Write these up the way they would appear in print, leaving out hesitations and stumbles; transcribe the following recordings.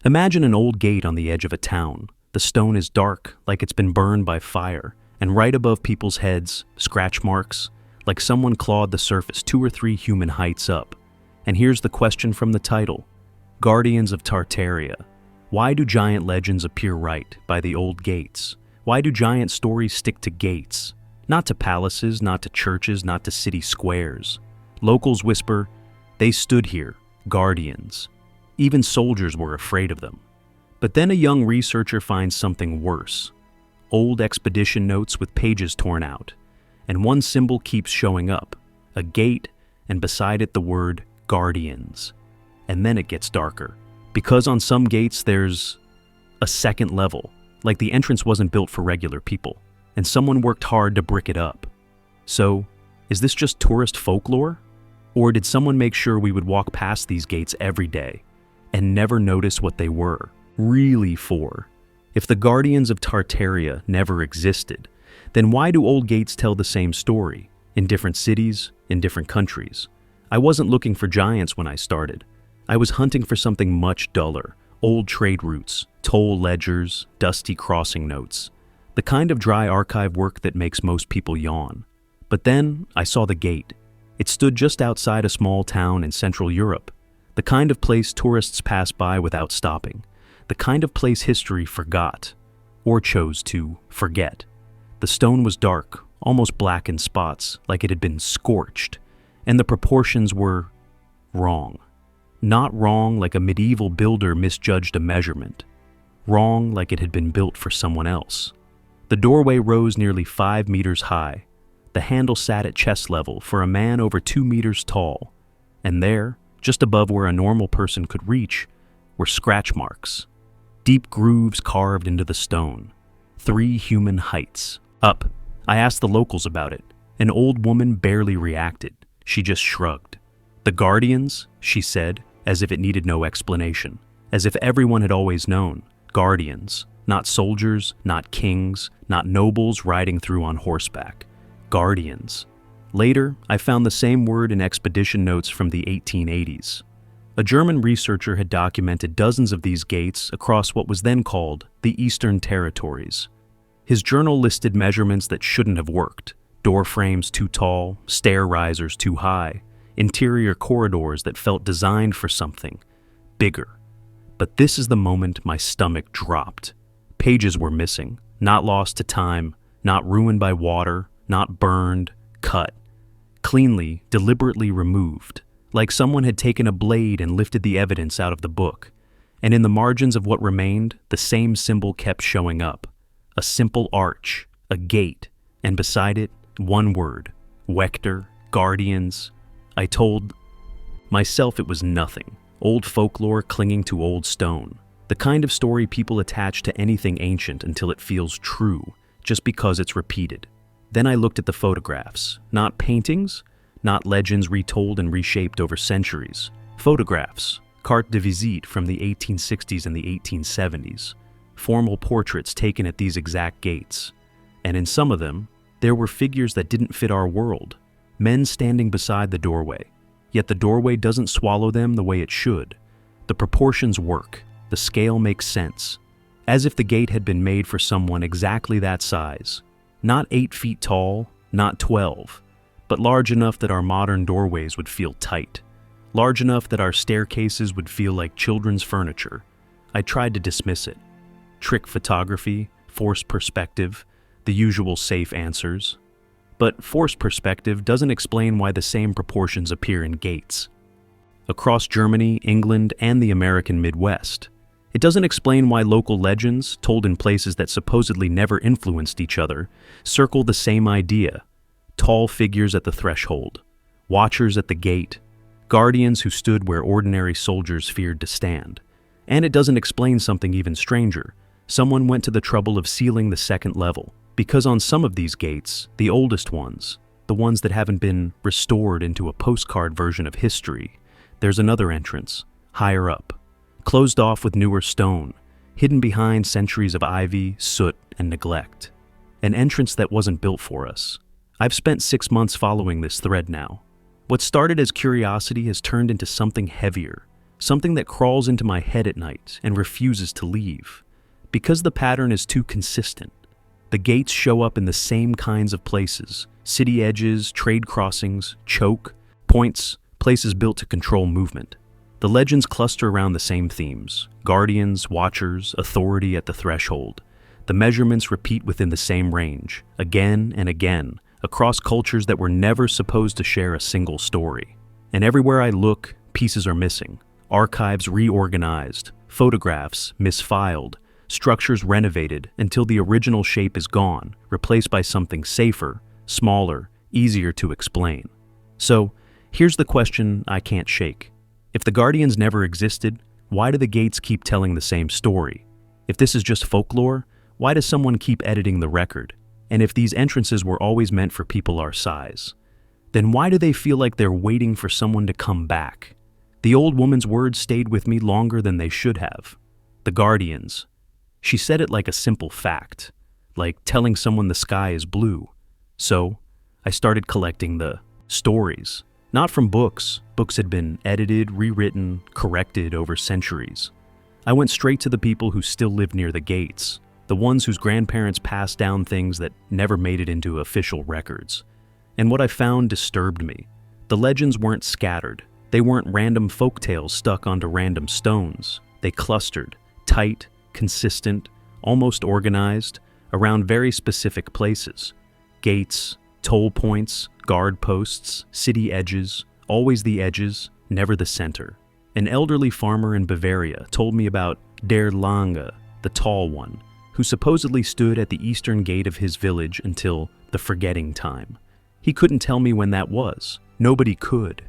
Imagine an old gate on the edge of a town. The stone is dark, like it's been burned by fire, and right above people's heads, scratch marks, like someone clawed the surface 2 or 3 human heights up. And here's the question from the title: Guardians of Tartaria. Why do giant legends appear right by the old gates? Why do giant stories stick to gates? Not to palaces, not to churches, not to city squares. Locals whisper, they stood here, guardians. Even soldiers were afraid of them. But then a young researcher finds something worse. Old expedition notes with pages torn out. And one symbol keeps showing up, a gate, and beside it the word guardians. And then it gets darker, because on some gates there's a second level, like the entrance wasn't built for regular people, and someone worked hard to brick it up. So, is this just tourist folklore? Or did someone make sure we would walk past these gates every day and never notice what they were really for? If the Guardians of Tartaria never existed, then why do old gates tell the same story, in different cities, in different countries? I wasn't looking for giants when I started. I was hunting for something much duller: old trade routes, toll ledgers, dusty crossing notes, the kind of dry archive work that makes most people yawn. But then I saw the gate. It stood just outside a small town in Central Europe, the kind of place tourists pass by without stopping, the kind of place history forgot, or chose to forget. The stone was dark, almost black in spots, like it had been scorched, and the proportions were wrong. Not wrong like a medieval builder misjudged a measurement. Wrong like it had been built for someone else. The doorway rose nearly 5 meters high. The handle sat at chest level for a man over 2 meters tall. And there, just above where a normal person could reach, were scratch marks. Deep grooves carved into the stone. 3 human heights. Up. I asked the locals about it. An old woman barely reacted. She just shrugged. The Guardians, she said, as if it needed no explanation. As if everyone had always known. Guardians. Not soldiers, not kings, not nobles riding through on horseback. Guardians. Later, I found the same word in expedition notes from the 1880s. A German researcher had documented dozens of these gates across what was then called the Eastern Territories. His journal listed measurements that shouldn't have worked: door frames too tall, stair risers too high, interior corridors that felt designed for something bigger. But this is the moment my stomach dropped. Pages were missing, not lost to time, not ruined by water, not burned, cut. Cleanly, deliberately removed, like someone had taken a blade and lifted the evidence out of the book. And in the margins of what remained, the same symbol kept showing up. A simple arch, a gate, and beside it, one word: Wechter, Guardians. I told myself it was nothing. Old folklore clinging to old stone. The kind of story people attach to anything ancient until it feels true, just because it's repeated. Then I looked at the photographs. Not paintings, not legends retold and reshaped over centuries. Photographs, carte de visite from the 1860s and the 1870s. Formal portraits taken at these exact gates. And in some of them, there were figures that didn't fit our world. Men standing beside the doorway. Yet the doorway doesn't swallow them the way it should. The proportions work. The scale makes sense. As if the gate had been made for someone exactly that size. Not 8 feet tall, not 12, but large enough that our modern doorways would feel tight. Large enough that our staircases would feel like children's furniture. I tried to dismiss it. Trick photography, forced perspective, the usual safe answers. But forced perspective doesn't explain why the same proportions appear in gates. Across Germany, England, and the American Midwest. It doesn't explain why local legends, told in places that supposedly never influenced each other, circle the same idea. Tall figures at the threshold, watchers at the gate, guardians who stood where ordinary soldiers feared to stand. And it doesn't explain something even stranger. Someone went to the trouble of sealing the second level, because on some of these gates, the oldest ones, the ones that haven't been restored into a postcard version of history, there's another entrance, higher up, closed off with newer stone, hidden behind centuries of ivy, soot, and neglect. An entrance that wasn't built for us. I've spent 6 months following this thread now. What started as curiosity has turned into something heavier, something that crawls into my head at night and refuses to leave. Because the pattern is too consistent. The gates show up in the same kinds of places: city edges, trade crossings, choke points, places built to control movement. The legends cluster around the same themes: guardians, watchers, authority at the threshold. The measurements repeat within the same range, again and again, across cultures that were never supposed to share a single story. And everywhere I look, pieces are missing. Archives reorganized, photographs misfiled, structures renovated until the original shape is gone, replaced by something safer, smaller, easier to explain. So, here's the question I can't shake. If the Guardians never existed, why do the gates keep telling the same story? If this is just folklore, why does someone keep editing the record? And if these entrances were always meant for people our size, then why do they feel like they're waiting for someone to come back? The old woman's words stayed with me longer than they should have. The Guardians. She said it like a simple fact, like telling someone the sky is blue. So, I started collecting the stories. Not from books. Books had been edited, rewritten, corrected over centuries. I went straight to the people who still lived near the gates, the ones whose grandparents passed down things that never made it into official records. And what I found disturbed me. The legends weren't scattered. They weren't random folktales stuck onto random stones. They clustered, tight, consistent, almost organized, around very specific places. Gates, toll points, guard posts, city edges, always the edges, never the center. An elderly farmer in Bavaria told me about Der Lange, the tall one, who supposedly stood at the eastern gate of his village until the forgetting time. He couldn't tell me when that was. Nobody could.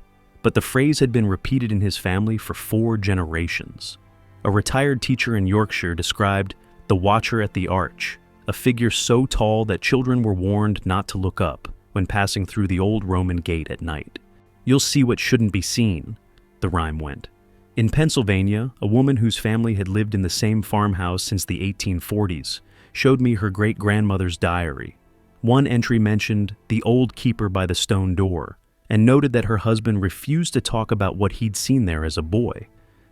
But the phrase had been repeated in his family for 4 generations. A retired teacher in Yorkshire described the watcher at the arch, a figure so tall that children were warned not to look up when passing through the old Roman gate at night. "You'll see what shouldn't be seen," the rhyme went. In Pennsylvania, a woman whose family had lived in the same farmhouse since the 1840s showed me her great-grandmother's diary. One entry mentioned the old keeper by the stone door and noted that her husband refused to talk about what he'd seen there as a boy.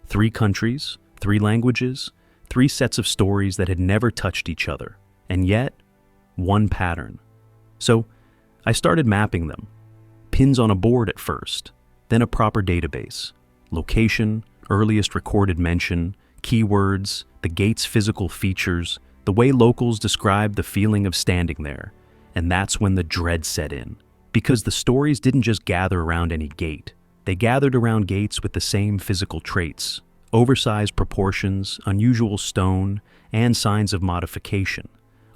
3 countries, 3 languages, 3 sets of stories that had never touched each other, and yet, one pattern. So, I started mapping them. Pins on a board at first, then a proper database. Location, earliest recorded mention, keywords, the gate's physical features, the way locals described the feeling of standing there. And that's when the dread set in. Because the stories didn't just gather around any gate. They gathered around gates with the same physical traits: oversized proportions, unusual stone, and signs of modification.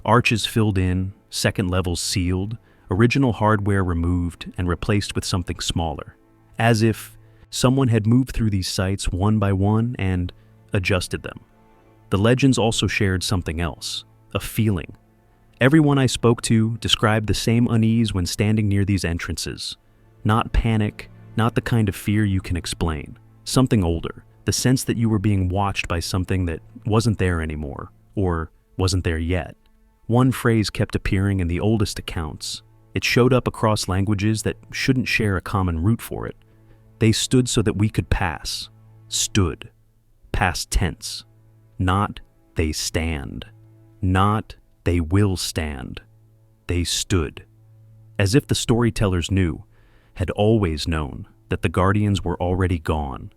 Arches filled in, second levels sealed, original hardware removed and replaced with something smaller. As if someone had moved through these sites one by one and adjusted them. The legends also shared something else, a feeling. Everyone I spoke to described the same unease when standing near these entrances. Not panic, not the kind of fear you can explain. Something older, the sense that you were being watched by something that wasn't there anymore, or wasn't there yet. One phrase kept appearing in the oldest accounts. It showed up across languages that shouldn't share a common root for it. They stood so that we could pass. Stood. Past tense. Not they stand. Not they will stand. They stood. As if the storytellers knew, had always known, that the Guardians were already gone,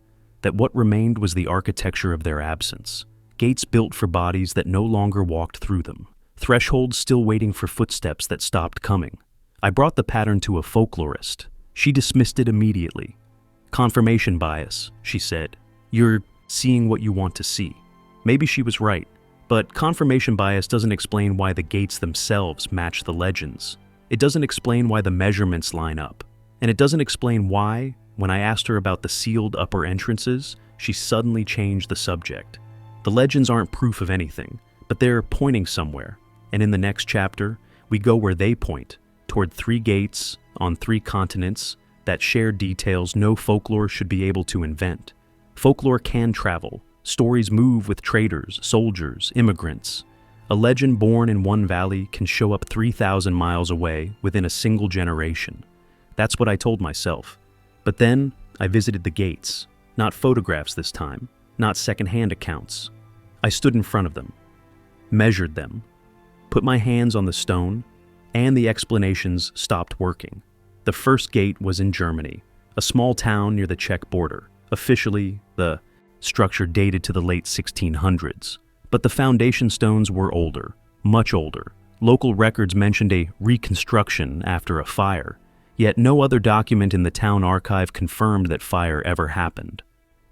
that what remained was the architecture of their absence, gates built for bodies that no longer walked through them, thresholds still waiting for footsteps that stopped coming. I brought the pattern to a folklorist. She dismissed it immediately. "Confirmation bias," she said. "You're seeing what you want to see." Maybe she was right. But confirmation bias doesn't explain why the gates themselves match the legends. It doesn't explain why the measurements line up. And it doesn't explain why, when I asked her about the sealed upper entrances, she suddenly changed the subject. The legends aren't proof of anything, but they're pointing somewhere. And in the next chapter, we go where they point, toward 3 gates on 3 continents that share details no folklore should be able to invent. Folklore can travel. Stories move with traders, soldiers, immigrants. A legend born in one valley can show up 3,000 miles away within a single generation. That's what I told myself. But then I visited the gates. Not photographs this time, not second-hand accounts. I stood in front of them, measured them, put my hands on the stone, and the explanations stopped working. The first gate was in Germany, a small town near the Czech border. Officially, the structure dated to the late 1600s, but the foundation stones were older, much older. Local records mentioned a reconstruction after a fire, yet no other document in the town archive confirmed that fire ever happened.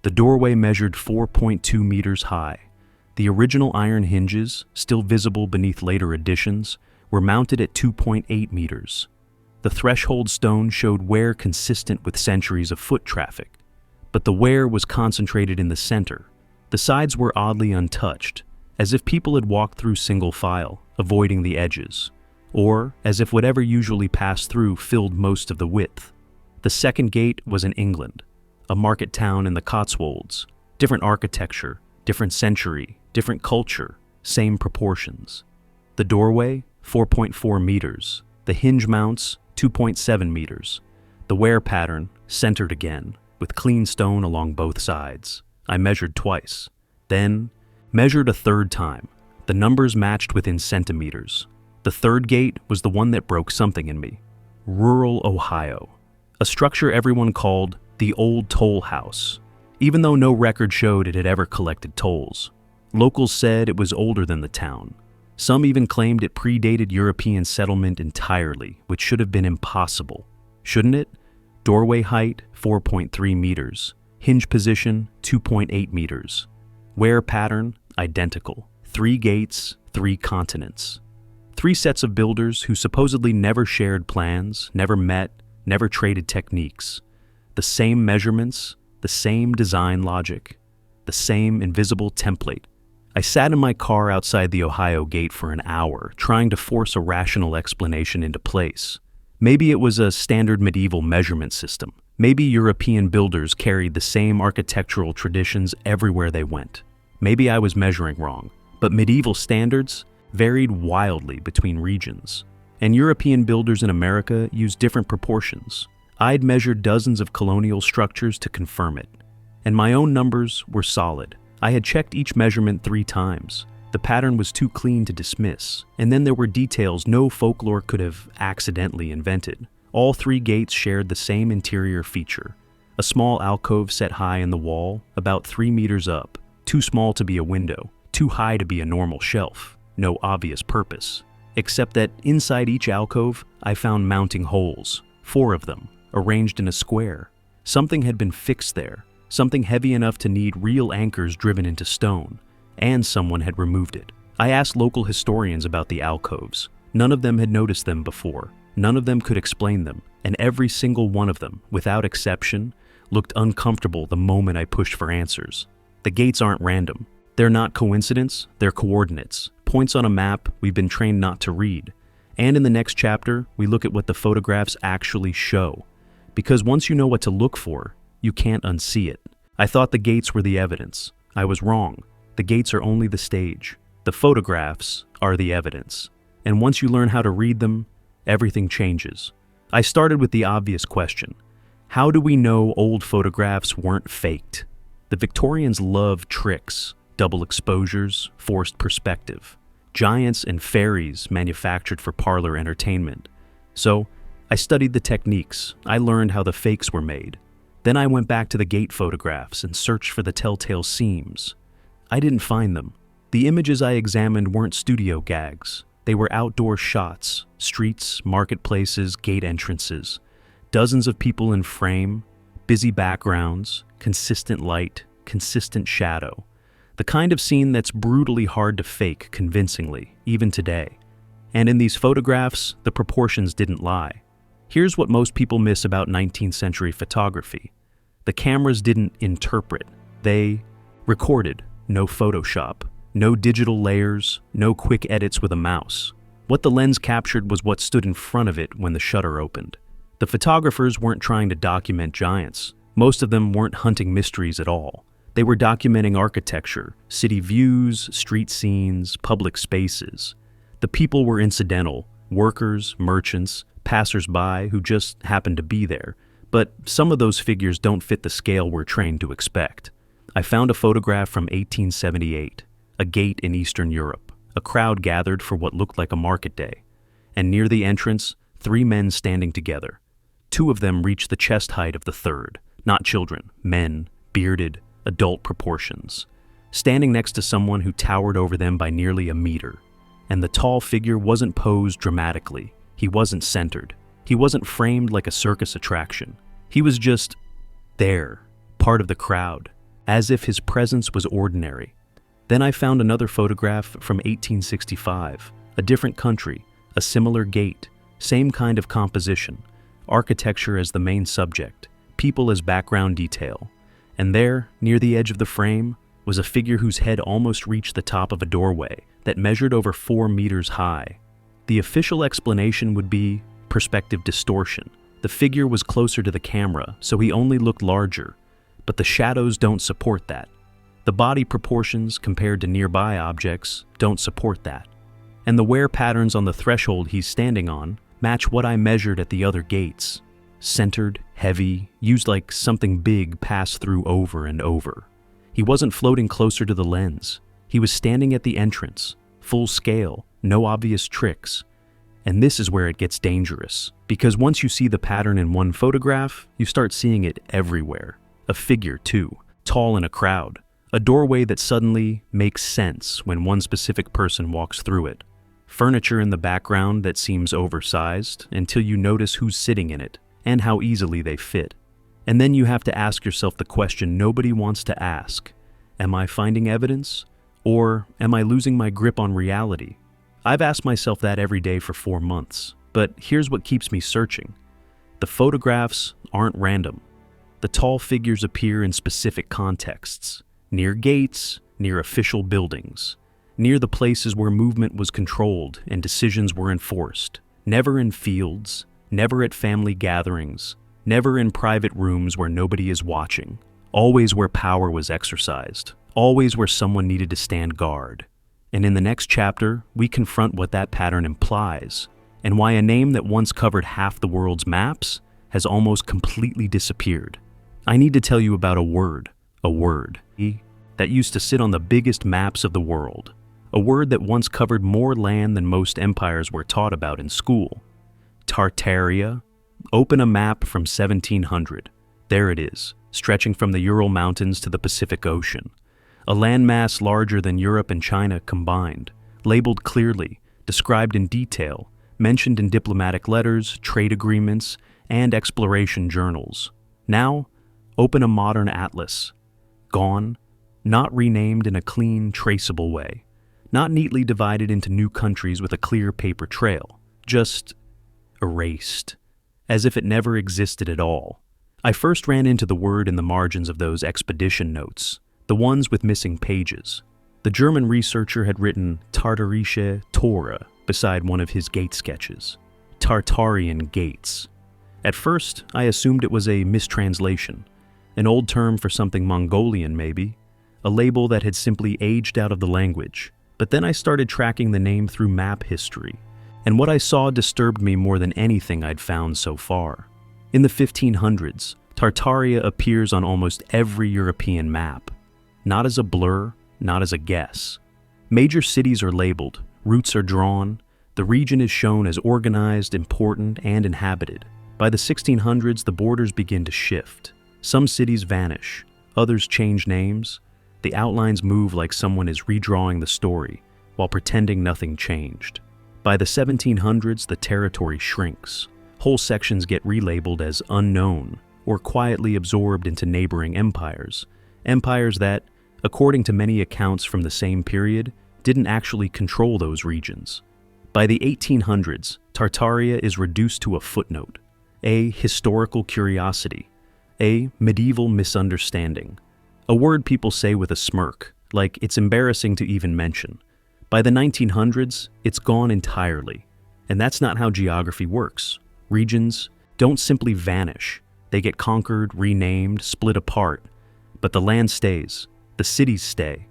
The doorway measured 4.2 meters high. The original iron hinges, still visible beneath later additions, were mounted at 2.8 meters. The threshold stone showed wear consistent with centuries of foot traffic, but the wear was concentrated in the center. The sides were oddly untouched, as if people had walked through single file, avoiding the edges, or as if whatever usually passed through filled most of the width. The second gate was in England, a market town in the Cotswolds. Different architecture, different century, different culture, same proportions. The doorway, 4.4 meters. The hinge mounts, 2.7 meters. The wear pattern, centered again, with clean stone along both sides. I measured twice, then measured a third time. The numbers matched within centimeters. The third gate was the one that broke something in me. Rural Ohio, a structure everyone called the Old Toll House, even though no record showed it had ever collected tolls. Locals said it was older than the town. Some even claimed it predated European settlement entirely, which should have been impossible. Shouldn't it? Doorway height, 4.3 meters. Hinge position, 2.8 meters. Wear pattern, identical. 3 gates, 3 continents. 3 sets of builders who supposedly never shared plans, never met, never traded techniques. The same measurements, the same design logic, the same invisible template. I sat in my car outside the Ohio gate for an hour, trying to force a rational explanation into place. Maybe it was a standard medieval measurement system. Maybe European builders carried the same architectural traditions everywhere they went. Maybe I was measuring wrong, but medieval standards varied wildly between regions, and European builders in America used different proportions. I'd measured dozens of colonial structures to confirm it, and my own numbers were solid. I had checked each measurement 3 times. The pattern was too clean to dismiss, and then there were details no folklore could have accidentally invented. All 3 gates shared the same interior feature. A small alcove set high in the wall, about 3 meters up, too small to be a window, too high to be a normal shelf. No obvious purpose, except that inside each alcove I found mounting holes, 4 of them, arranged in a square. Something had been fixed there, something heavy enough to need real anchors driven into stone, and someone had removed it. I asked local historians about the alcoves. None of them had noticed them before. None of them could explain them, and every single one of them, without exception, looked uncomfortable the moment I pushed for answers. The gates aren't random. They're not coincidence, they're coordinates, points on a map we've been trained not to read. And in the next chapter, we look at what the photographs actually show. Because once you know what to look for, you can't unsee it. I thought the gates were the evidence. I was wrong. The gates are only the stage. The photographs are the evidence. And once you learn how to read them, everything changes. I started with the obvious question. How do we know old photographs weren't faked? The Victorians loved tricks, double exposures, forced perspective, giants and fairies manufactured for parlor entertainment. So, I studied the techniques. I learned how the fakes were made. Then I went back to the gate photographs and searched for the telltale seams. I didn't find them. The images I examined weren't studio gags. They were outdoor shots, streets, marketplaces, gate entrances, dozens of people in frame, busy backgrounds, consistent light, consistent shadow. The kind of scene that's brutally hard to fake convincingly, even today. And in these photographs, the proportions didn't lie. Here's what most people miss about 19th century photography. The cameras didn't interpret, they recorded. No Photoshop, no digital layers, no quick edits with a mouse. What the lens captured was what stood in front of it when the shutter opened. The photographers weren't trying to document giants. Most of them weren't hunting mysteries at all. They were documenting architecture, city views, street scenes, public spaces. The people were incidental, workers, merchants, passers-by who just happened to be there, But some of those figures don't fit the scale we're trained to expect. I found a photograph from 1878, a gate in Eastern Europe. A crowd gathered for what looked like a market day, and near the entrance, 3 men standing together. 2 of them reached the chest height of the third, not children, men, bearded, adult proportions, standing next to someone who towered over them by nearly a meter. And the tall figure wasn't posed dramatically. He wasn't centered. He wasn't framed like a circus attraction. He was just there, part of the crowd, as if his presence was ordinary. Then I found another photograph from 1865, a different country, a similar gate, same kind of composition, architecture as the main subject, people as background detail. And there, near the edge of the frame, was a figure whose head almost reached the top of a doorway that measured over 4 meters high. The official explanation would be perspective distortion. The figure was closer to the camera, so he only looked larger, but the shadows don't support that. The body proportions compared to nearby objects don't support that. And the wear patterns on the threshold he's standing on match what I measured at the other gates. Centered, heavy, used like something big passed through over and over. He wasn't floating closer to the lens. He was standing at the entrance, full scale, no obvious tricks. And this is where it gets dangerous, because once you see the pattern in one photograph, you start seeing it everywhere. A figure, too, tall in a crowd. A doorway that suddenly makes sense when one specific person walks through it. Furniture in the background that seems oversized until you notice who's sitting in it and how easily they fit. And then you have to ask yourself the question nobody wants to ask. Am I finding evidence? Or am I losing my grip on reality? I've asked myself that every day for 4 months, but here's what keeps me searching. The photographs aren't random. The tall figures appear in specific contexts. Near gates, near official buildings, near the places where movement was controlled and decisions were enforced, never in fields, never at family gatherings, never in private rooms where nobody is watching, always where power was exercised, always where someone needed to stand guard. And in the next chapter, we confront what that pattern implies, and why a name that once covered half the world's maps has almost completely disappeared. I need to tell you about a word that used to sit on the biggest maps of the world, a word that once covered more land than most empires were taught about in school. Tartaria. Open a map from 1700. There it is, stretching from the Ural Mountains to the Pacific Ocean. A landmass larger than Europe and China combined, labeled clearly, described in detail, mentioned in diplomatic letters, trade agreements, and exploration journals. Now, open a modern atlas. Gone, not renamed in a clean, traceable way, not neatly divided into new countries with a clear paper trail, just erased, as if it never existed at all. I first ran into the word in the margins of those expedition notes, the ones with missing pages. The German researcher had written Tartarische Tore beside one of his gate sketches, Tartarian gates. At first, I assumed it was a mistranslation, an old term for something Mongolian maybe, a label that had simply aged out of the language. But then I started tracking the name through map history, and what I saw disturbed me more than anything I'd found so far. In the 1500s, Tartaria appears on almost every European map, not as a blur, not as a guess. Major cities are labeled, routes are drawn, the region is shown as organized, important, and inhabited. By the 1600s, the borders begin to shift. Some cities vanish, others change names. The outlines move like someone is redrawing the story while pretending nothing changed. By the 1700s, the territory shrinks. Whole sections get relabeled as unknown or quietly absorbed into neighboring empires. Empires that, according to many accounts from the same period, didn't actually control those regions. By the 1800s, Tartaria is reduced to a footnote, a historical curiosity, a medieval misunderstanding, a word people say with a smirk, like it's embarrassing to even mention. By the 1900s, it's gone entirely. And that's not how geography works. Regions don't simply vanish. They get conquered, renamed, split apart. But the land stays. The cities stay.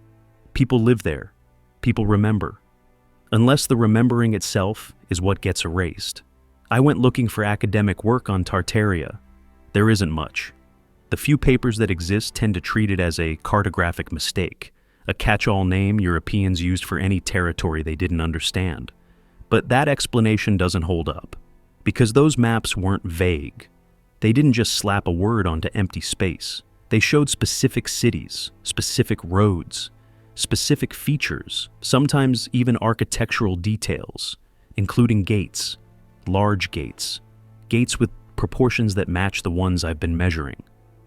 People live there. People remember. Unless the remembering itself is what gets erased. I went looking for academic work on Tartaria. There isn't much. The few papers that exist tend to treat it as a cartographic mistake, a catch-all name Europeans used for any territory they didn't understand. But that explanation doesn't hold up, because those maps weren't vague. They didn't just slap a word onto empty space. They showed specific cities, specific roads, specific features, sometimes even architectural details, including gates, large gates, gates with proportions that match the ones I've been measuring.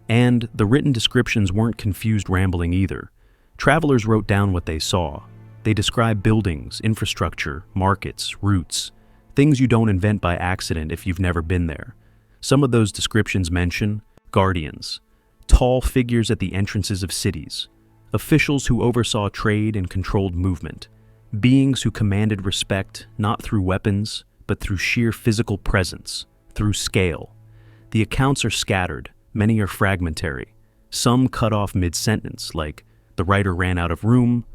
And the written descriptions weren't confused rambling either. Travelers wrote down what they saw. They describe buildings, infrastructure, markets, routes, things you don't invent by accident if you've never been there. Some of those descriptions mention guardians, tall figures at the entrances of cities, officials who oversaw trade and controlled movement, beings who commanded respect not through weapons, but through sheer physical presence, through scale. The accounts are scattered, many are fragmentary, some cut off mid-sentence, like the writer ran out of room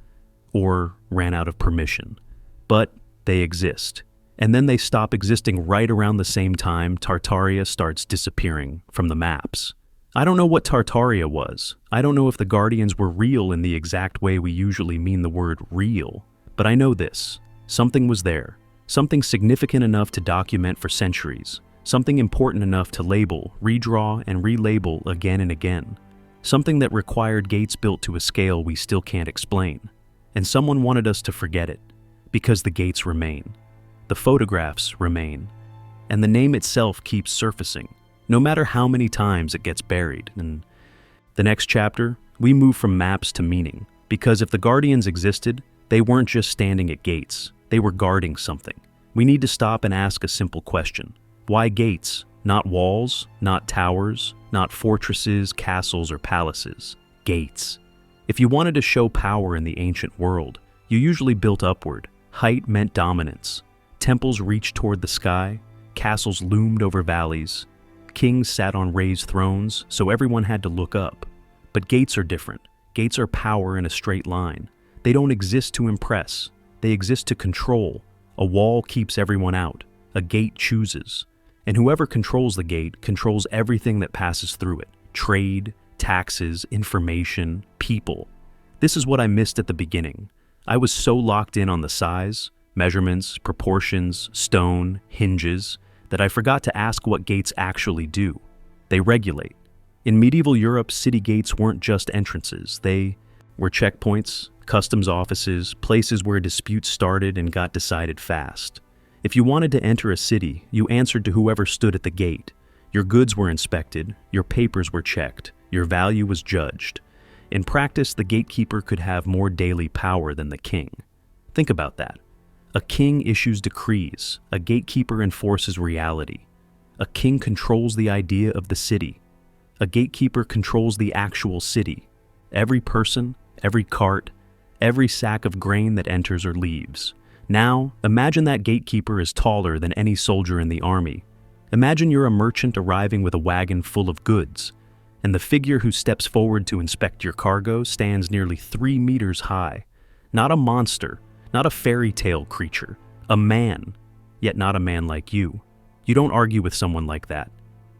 or ran out of permission. But they exist. And then they stop existing right around the same time Tartaria starts disappearing from the maps. I don't know what Tartaria was. I don't know if the Guardians were real in the exact way we usually mean the word real. But I know this. Something was there. Something significant enough to document for centuries. Something important enough to label, redraw, and relabel again and again. Something that required gates built to a scale we still can't explain. And someone wanted us to forget it, because the gates remain. The photographs remain. And the name itself keeps surfacing, no matter how many times it gets buried. And the next chapter, we move from maps to meaning, because if the Guardians existed, they weren't just standing at gates, they were guarding something. We need to stop and ask a simple question. Why gates? Not walls, not towers, not fortresses, castles, or palaces. Gates. If you wanted to show power in the ancient world, you usually built upward. Height meant dominance. Temples reached toward the sky. Castles loomed over valleys. Kings sat on raised thrones, so everyone had to look up. But gates are different. Gates are power in a straight line. They don't exist to impress. They exist to control. A wall keeps everyone out. A gate chooses. And whoever controls the gate controls everything that passes through it. Trade, taxes, information, people. This is what I missed at the beginning. I was so locked in on the size, measurements, proportions, stone, hinges, that I forgot to ask what gates actually do. They regulate. In medieval Europe, city gates weren't just entrances. They were checkpoints, customs offices, places where disputes started and got decided fast. If you wanted to enter a city, you answered to whoever stood at the gate. Your goods were inspected, your papers were checked, your value was judged. In practice, the gatekeeper could have more daily power than the king. Think about that. A king issues decrees, a gatekeeper enforces reality. A king controls the idea of the city. A gatekeeper controls the actual city. Every person, every cart, every sack of grain that enters or leaves. Now, imagine that gatekeeper is taller than any soldier in the army. Imagine you're a merchant arriving with a wagon full of goods, and the figure who steps forward to inspect your cargo stands nearly 3 meters high. Not a monster, not a fairy tale creature, a man, yet not a man like you. You don't argue with someone like that.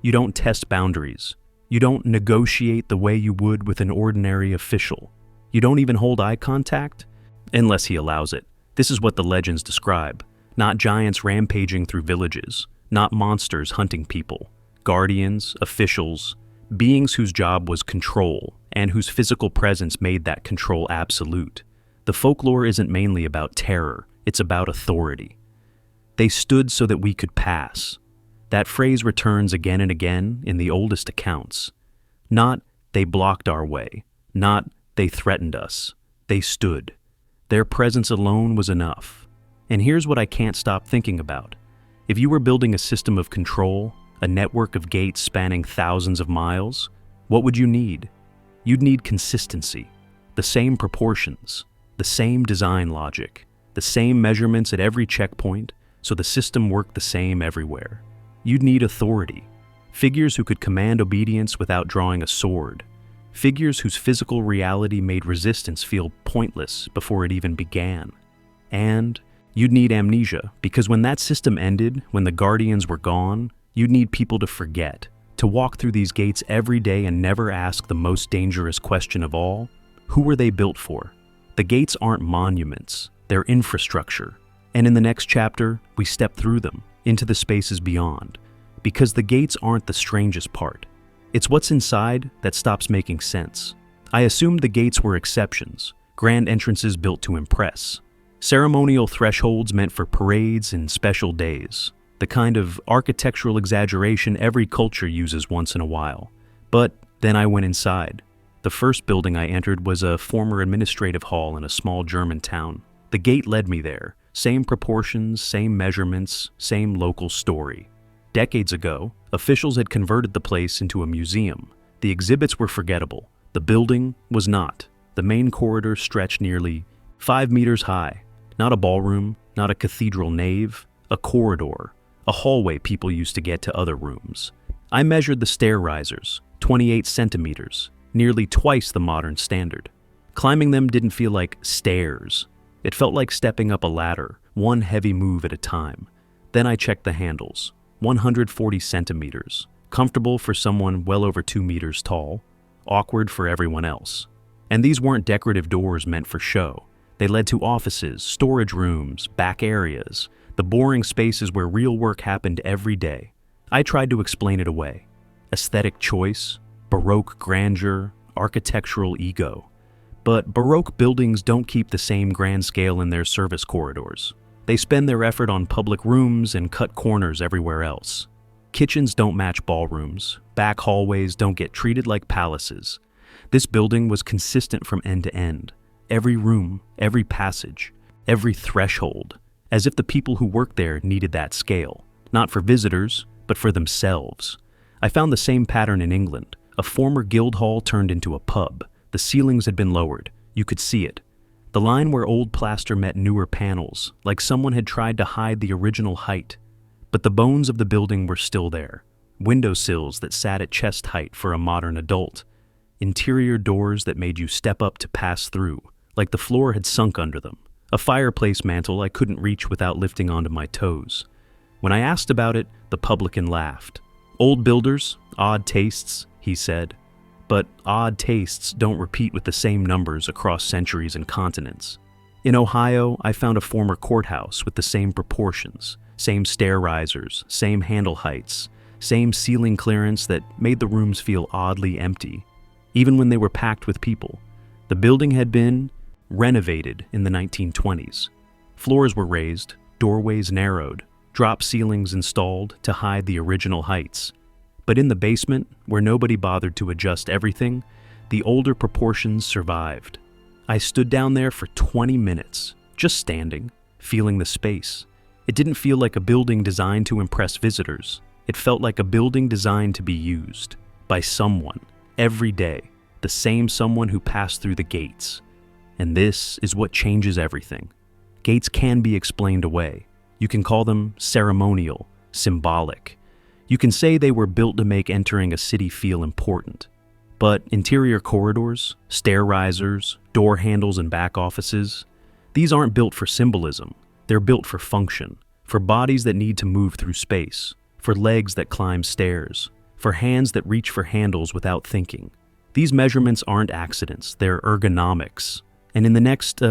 You don't test boundaries. You don't negotiate the way you would with an ordinary official. You don't even hold eye contact, unless he allows it. This is what the legends describe. Not giants rampaging through villages, not monsters hunting people. Guardians, officials, beings whose job was control, and whose physical presence made that control absolute. The folklore isn't mainly about terror, it's about authority. They stood so that we could pass. That phrase returns again and again in the oldest accounts. Not, they blocked our way. Not, they threatened us. They stood. Their presence alone was enough. And here's what I can't stop thinking about. If you were building a system of control, a network of gates spanning thousands of miles, what would you need? You'd need consistency, the same proportions, the same design logic, the same measurements at every checkpoint, so the system worked the same everywhere. You'd need authority, figures who could command obedience without drawing a sword, figures whose physical reality made resistance feel pointless before it even began. And you'd need amnesia, because when that system ended, when the Guardians were gone, you'd need people to forget, To walk through these gates every day and never ask the most dangerous question of all, who were they built for? The gates aren't monuments, they're infrastructure. And in the next chapter, we step through them, into the spaces beyond. Because the gates aren't the strangest part. It's what's inside that stops making sense. I assumed the gates were exceptions, grand entrances built to impress. Ceremonial thresholds meant for parades and special days. The kind of architectural exaggeration every culture uses once in a while. But then I went inside. The first building I entered was a former administrative hall in a small German town. The gate led me there. Same proportions, same measurements, same local story. Decades ago, officials had converted the place into a museum. The exhibits were forgettable. The building was not. The main corridor stretched nearly 5 meters high. Not a ballroom, not a cathedral nave, a corridor, a hallway people used to get to other rooms. I measured the stair risers, 28 centimeters, nearly twice the modern standard. Climbing them didn't feel like stairs. It felt like stepping up a ladder, one heavy move at a time. Then I checked the handles, 140 centimeters, comfortable for someone well over 2 meters tall, awkward for everyone else. And these weren't decorative doors meant for show. They led to offices, storage rooms, back areas, the boring spaces where real work happened every day. I tried to explain it away. Aesthetic choice, Baroque grandeur, architectural ego. But Baroque buildings don't keep the same grand scale in their service corridors. They spend their effort on public rooms and cut corners everywhere else. Kitchens don't match ballrooms. Back hallways don't get treated like palaces. This building was consistent from end to end. Every room, every passage, every threshold, as if the people who worked there needed that scale, not for visitors, but for themselves. I found the same pattern in England. A former guild hall turned into a pub. The ceilings had been lowered. You could see it. The line where old plaster met newer panels, like someone had tried to hide the original height. But the bones of the building were still there. Windowsills that sat at chest height for a modern adult. Interior doors that made you step up to pass through, like the floor had sunk under them. A fireplace mantle I couldn't reach without lifting onto my toes. When I asked about it, the publican laughed. Old builders, odd tastes, he said. But odd tastes don't repeat with the same numbers across centuries and continents. In Ohio, I found a former courthouse with the same proportions, same stair risers, same handle heights, same ceiling clearance that made the rooms feel oddly empty, even when they were packed with people. The building had been renovated in the 1920s. Floors were raised, doorways narrowed, drop ceilings installed to hide the original heights. But in the basement, where nobody bothered to adjust everything, the older proportions survived. I stood down there for 20 minutes, just standing, feeling the space. It didn't feel like a building designed to impress visitors. It felt like a building designed to be used by someone, every day, the same someone who passed through the gates. And this is what changes everything. Gates can be explained away. You can call them ceremonial, symbolic. You can say they were built to make entering a city feel important. But interior corridors, stair risers, door handles, and back offices, these aren't built for symbolism. They're built for function, for bodies that need to move through space, for legs that climb stairs, for hands that reach for handles without thinking. These measurements aren't accidents, they're ergonomics. And in the next,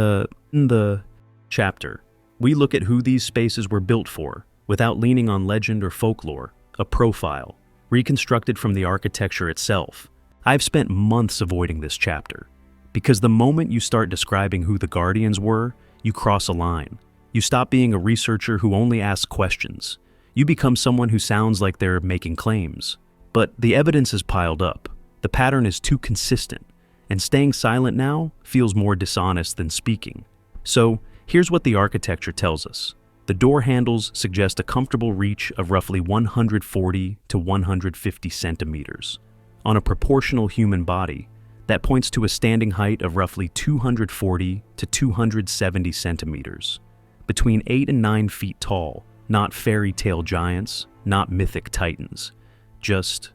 chapter, we look at who these spaces were built for, without leaning on legend or folklore. A profile, reconstructed from the architecture itself. I've spent months avoiding this chapter, because the moment you start describing who the Guardians were, you cross a line. You stop being a researcher who only asks questions. You become someone who sounds like they're making claims. But the evidence is piled up. The pattern is too consistent, and staying silent now feels more dishonest than speaking. So, here's what the architecture tells us. The door handles suggest a comfortable reach of roughly 140 to 150 centimeters. On a proportional human body, that points to a standing height of roughly 240 to 270 centimeters. Between 8 and 9 feet tall, not fairy tale giants, not mythic titans. Just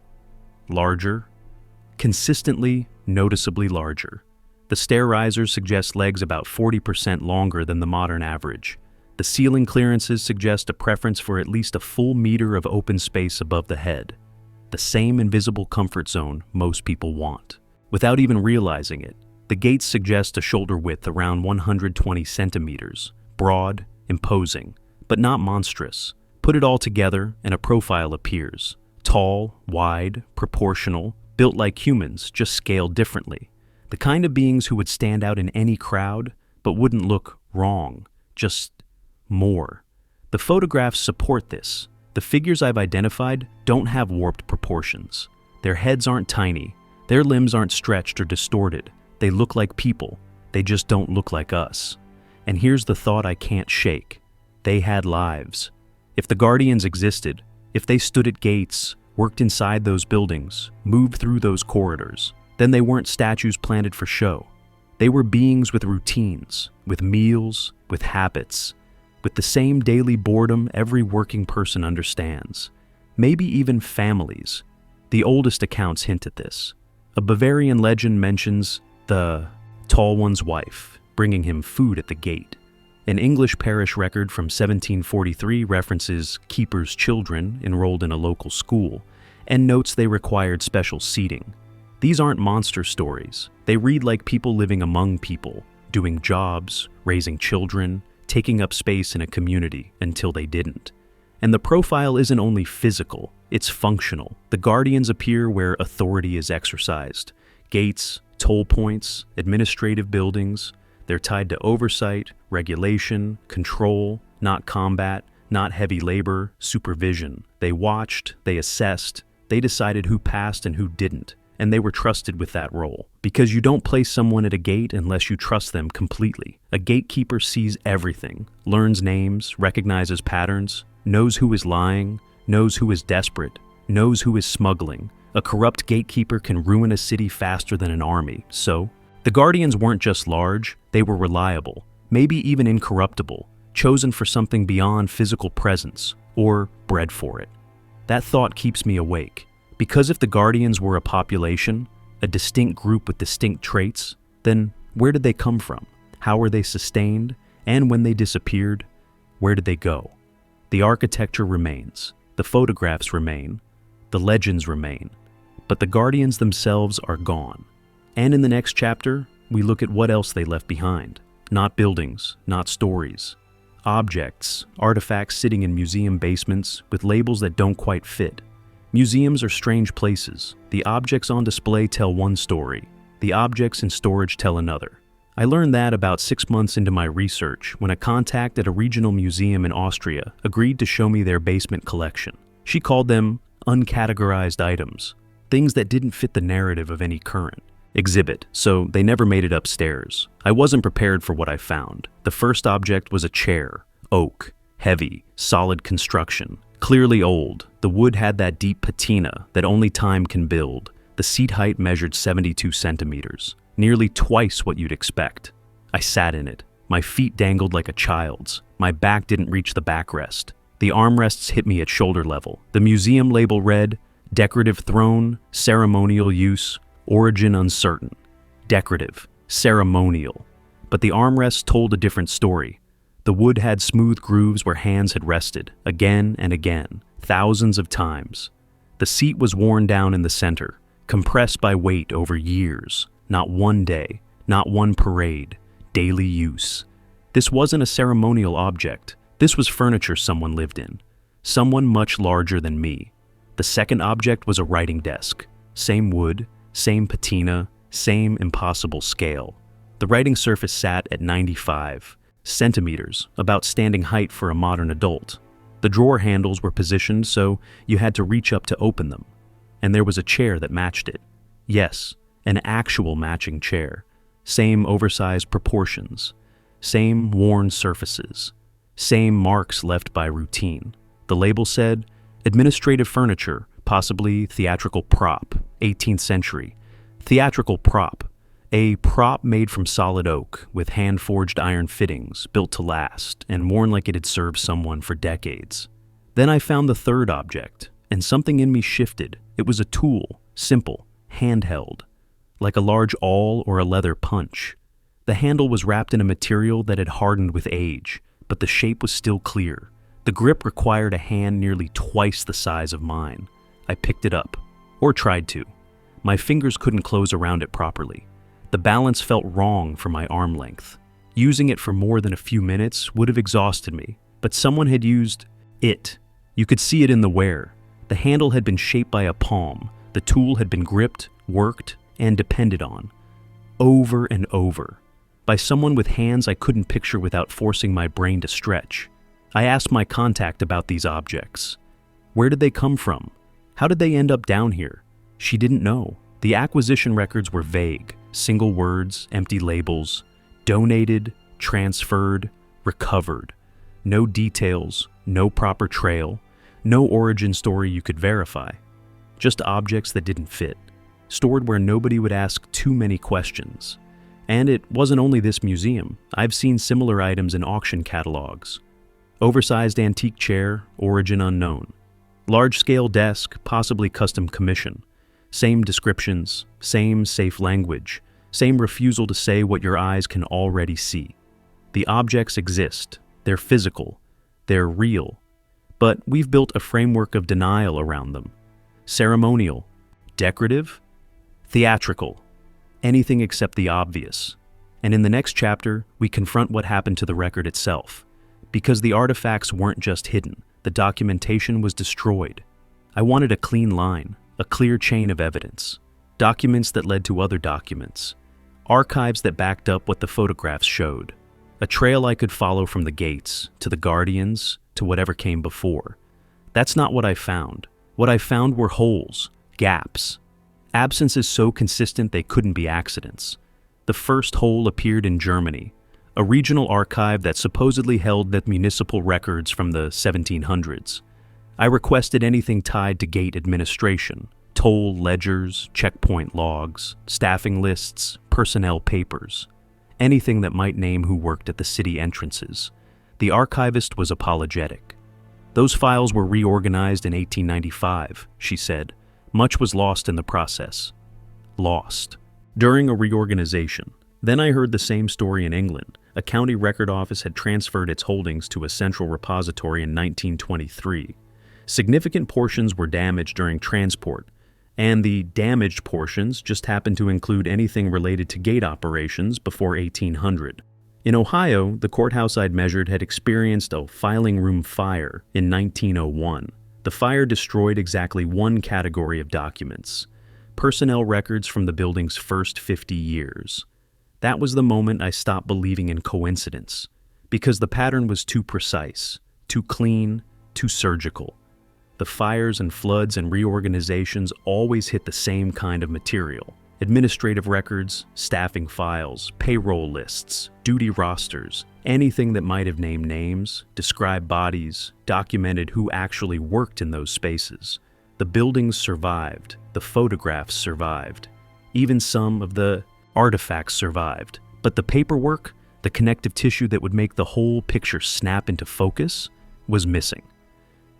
larger. Consistently, noticeably larger. The stair risers suggest legs about 40% longer than the modern average. The ceiling clearances suggest a preference for at least a full meter of open space above the head. the same invisible comfort zone most people want. Without even realizing it, the gates suggest a shoulder width around 120 centimeters, broad, imposing, but not monstrous. Put it all together and a profile appears. Tall, wide, proportional, built like humans, just scaled differently. The kind of beings who would stand out in any crowd, but wouldn't look wrong, just more. The photographs support this. The figures I've identified don't have warped proportions. Their heads aren't tiny. Their limbs aren't stretched or distorted. They look like people. They just don't look like us. And here's the thought I can't shake. They had lives. If the guardians existed, if they stood at gates, worked inside those buildings, moved through those corridors, then they weren't statues planted for show. They were beings with routines, with meals, with habits, with the same daily boredom every working person understands. Maybe even families. The oldest accounts hint at this. A Bavarian legend mentions the tall one's wife bringing him food at the gate. An English parish record from 1743 references keepers' children enrolled in a local school and notes they required special seating. These aren't monster stories. They read like people living among people, doing jobs, raising children, taking up space in a community until they didn't. And the profile isn't only physical, it's functional. The guardians appear where authority is exercised. Gates, toll points, administrative buildings. They're tied to oversight, regulation, control, not combat, not heavy labor, supervision. They watched, they assessed, they decided who passed and who didn't, and they were trusted with that role. Because you don't place someone at a gate unless you trust them completely. A gatekeeper sees everything, learns names, recognizes patterns, knows who is lying, knows who is desperate, knows who is smuggling. A corrupt gatekeeper can ruin a city faster than an army, so the guardians weren't just large, they were reliable, maybe even incorruptible, chosen for something beyond physical presence, or bred for it. That thought keeps me awake, because if the guardians were a population, a distinct group with distinct traits, then where did they come from? How were they sustained? And when they disappeared, where did they go? The architecture remains, the photographs remain, the legends remain, but the guardians themselves are gone. And in the next chapter, we look at what else they left behind. Not buildings, not stories. Objects, artifacts sitting in museum basements with labels that don't quite fit. Museums are strange places. The objects on display tell one story. The objects in storage tell another. I learned that about 6 months into my research when a contact at a regional museum in Austria agreed to show me their basement collection. She called them uncategorized items, things that didn't fit the narrative of any current exhibit, so they never made it upstairs. I wasn't prepared for what I found. The first object was a chair, oak, heavy, solid construction, clearly old. The wood had that deep patina that only time can build. The seat height measured 72 centimeters, nearly twice what you'd expect. I sat in it. My feet dangled like a child's. My back didn't reach the backrest. The armrests hit me at shoulder level. The museum label read, "Decorative throne, ceremonial use, origin uncertain." Decorative, ceremonial. But the armrests told a different story. The wood had smooth grooves where hands had rested, again and again, thousands of times. The seat was worn down in the center, compressed by weight over years. Not one day, not one parade, daily use. This wasn't a ceremonial object. This was furniture someone lived in. Someone much larger than me. The second object was a writing desk. Same wood, same patina, same impossible scale. The writing surface sat at 95 centimeters, about standing height for a modern adult. The drawer handles were positioned so you had to reach up to open them. And there was a chair that matched it. Yes, an actual matching chair. Same oversized proportions. Same worn surfaces. Same marks left by routine. The label said, "Administrative furniture, possibly theatrical prop, 18th century." Theatrical prop. A prop made from solid oak, with hand-forged iron fittings, built to last, and worn like it had served someone for decades. Then I found the third object, and something in me shifted. It was a tool, simple, handheld, like a large awl or a leather punch. The handle was wrapped in a material that had hardened with age, but the shape was still clear. The grip required a hand nearly twice the size of mine. I picked it up, or tried to. My fingers couldn't close around it properly. The balance felt wrong for my arm length. Using it for more than a few minutes would have exhausted me, but someone had used it. You could see it in the wear. The handle had been shaped by a palm. The tool had been gripped, worked, and depended on. Over and over. By someone with hands I couldn't picture without forcing my brain to stretch. I asked my contact about these objects. Where did they come from? How did they end up down here? She didn't know. The acquisition records were vague. Single words, empty labels. Donated, transferred, recovered. No details, no proper trail, no origin story you could verify. Just objects that didn't fit, stored where nobody would ask too many questions. And it wasn't only this museum. I've seen similar items in auction catalogs. Oversized antique chair, origin unknown. Large-scale desk, possibly custom commission. Same descriptions, same safe language, same refusal to say what your eyes can already see. The objects exist, they're physical, they're real, but we've built a framework of denial around them. Ceremonial, decorative, theatrical, anything except the obvious. And in the next chapter, we confront what happened to the record itself. Because the artifacts weren't just hidden, the documentation was destroyed. I wanted a clean line, a clear chain of evidence. Documents that led to other documents. Archives that backed up what the photographs showed. A trail I could follow from the gates, to the guardians, to whatever came before. That's not what I found. What I found were holes, gaps. Absences so consistent they couldn't be accidents. The first hole appeared in Germany, a regional archive that supposedly held the municipal records from the 1700s. I requested anything tied to gate administration, toll ledgers, checkpoint logs, staffing lists, personnel papers, anything that might name who worked at the city entrances. The archivist was apologetic. Those files were reorganized in 1895, she said. Much was lost in the process. Lost. During a reorganization. Then I heard the same story in England. A county record office had transferred its holdings to a central repository in 1923. Significant portions were damaged during transport, and the damaged portions just happened to include anything related to gate operations before 1800. In Ohio, the courthouse I'd measured had experienced a filing room fire in 1901. The fire destroyed exactly one category of documents: personnel records from the building's first 50 years. That was the moment I stopped believing in coincidence, because the pattern was too precise, too clean, too surgical. The fires and floods and reorganizations always hit the same kind of material: administrative records, staffing files, payroll lists, duty rosters, anything that might have named names, described bodies, documented who actually worked in those spaces. The buildings survived, the photographs survived, even some of the artifacts survived. But the paperwork, the connective tissue that would make the whole picture snap into focus, was missing.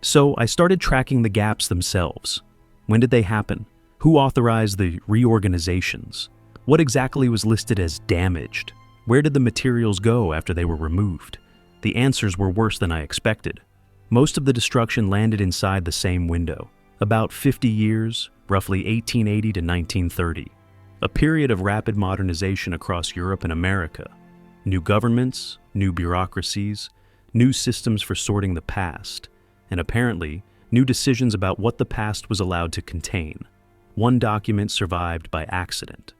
So I started tracking the gaps themselves. When did they happen? Who authorized the reorganizations? What exactly was listed as damaged? Where did the materials go after they were removed? The answers were worse than I expected. Most of the destruction landed inside the same window. About 50 years, roughly 1880 to 1930. A period of rapid modernization across Europe and America. New governments, new bureaucracies, new systems for sorting the past, and apparently, new decisions about what the past was allowed to contain. One document survived by accident.